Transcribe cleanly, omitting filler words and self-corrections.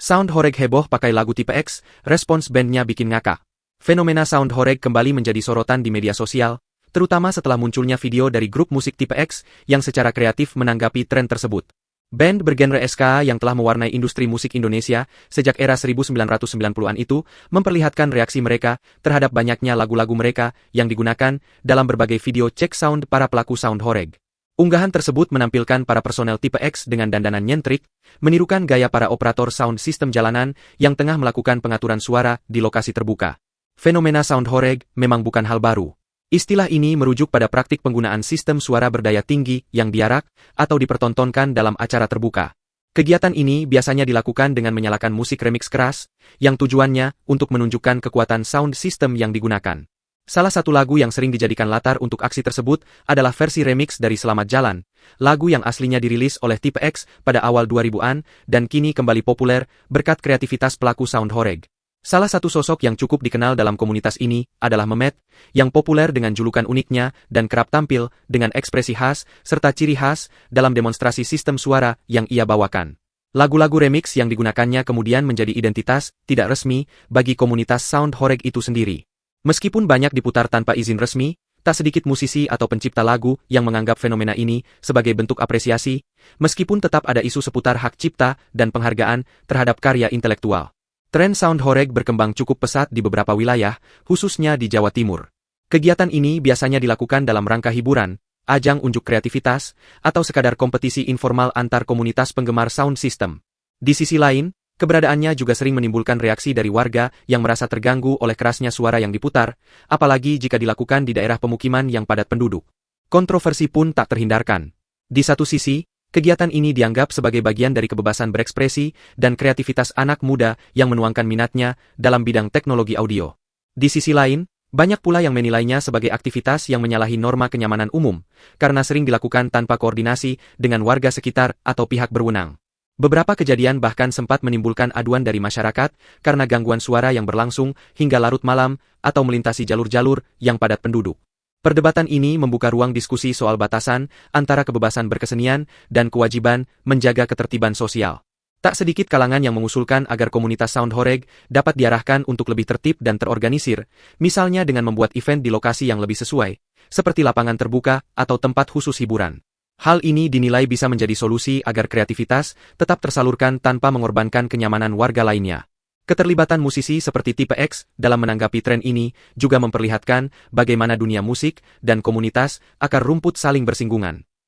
Sound Horeg heboh pakai lagu tipe X, respons bandnya bikin ngakak. Fenomena Sound Horeg kembali menjadi sorotan di media sosial, terutama setelah munculnya video dari grup musik tipe X yang secara kreatif menanggapi tren tersebut. Band bergenre ska yang telah mewarnai industri musik Indonesia sejak era 1990-an itu memperlihatkan reaksi mereka terhadap banyaknya lagu-lagu mereka yang digunakan dalam berbagai video cek sound para pelaku Sound Horeg. Unggahan tersebut menampilkan para personel tipe X dengan dandanan nyentrik, menirukan gaya para operator sound sistem jalanan yang tengah melakukan pengaturan suara di lokasi terbuka. Fenomena Sound Horeg memang bukan hal baru. Istilah ini merujuk pada praktik penggunaan sistem suara berdaya tinggi yang diarak atau dipertontonkan dalam acara terbuka. Kegiatan ini biasanya dilakukan dengan menyalakan musik remix keras, yang tujuannya untuk menunjukkan kekuatan sound system yang digunakan. Salah satu lagu yang sering dijadikan latar untuk aksi tersebut adalah versi remix dari Selamat Jalan, lagu yang aslinya dirilis oleh tipe X pada awal 2000-an dan kini kembali populer berkat kreativitas pelaku Sound Horeg. Salah satu sosok yang cukup dikenal dalam komunitas ini adalah Memet, yang populer dengan julukan uniknya dan kerap tampil dengan ekspresi khas serta ciri khas dalam demonstrasi sistem suara yang ia bawakan. Lagu-lagu remix yang digunakannya kemudian menjadi identitas tidak resmi bagi komunitas Sound Horeg itu sendiri. Meskipun banyak diputar tanpa izin resmi, tak sedikit musisi atau pencipta lagu yang menganggap fenomena ini sebagai bentuk apresiasi, meskipun tetap ada isu seputar hak cipta dan penghargaan terhadap karya intelektual. Tren Sound Horeg berkembang cukup pesat di beberapa wilayah, khususnya di Jawa Timur. Kegiatan ini biasanya dilakukan dalam rangka hiburan, ajang unjuk kreativitas, atau sekadar kompetisi informal antar komunitas penggemar sound system. Di sisi lain, keberadaannya juga sering menimbulkan reaksi dari warga yang merasa terganggu oleh kerasnya suara yang diputar, apalagi jika dilakukan di daerah pemukiman yang padat penduduk. Kontroversi pun tak terhindarkan. Di satu sisi, kegiatan ini dianggap sebagai bagian dari kebebasan berekspresi dan kreativitas anak muda yang menuangkan minatnya dalam bidang teknologi audio. Di sisi lain, banyak pula yang menilainya sebagai aktivitas yang menyalahi norma kenyamanan umum, karena sering dilakukan tanpa koordinasi dengan warga sekitar atau pihak berwenang. Beberapa kejadian bahkan sempat menimbulkan aduan dari masyarakat karena gangguan suara yang berlangsung hingga larut malam atau melintasi jalur-jalur yang padat penduduk. Perdebatan ini membuka ruang diskusi soal batasan antara kebebasan berkesenian dan kewajiban menjaga ketertiban sosial. Tak sedikit kalangan yang mengusulkan agar komunitas Sound Horeg dapat diarahkan untuk lebih tertib dan terorganisir, misalnya dengan membuat event di lokasi yang lebih sesuai, seperti lapangan terbuka atau tempat khusus hiburan. Hal ini dinilai bisa menjadi solusi agar kreativitas tetap tersalurkan tanpa mengorbankan kenyamanan warga lainnya. Keterlibatan musisi seperti tipe X dalam menanggapi tren ini juga memperlihatkan bagaimana dunia musik dan komunitas akar rumput saling bersinggungan.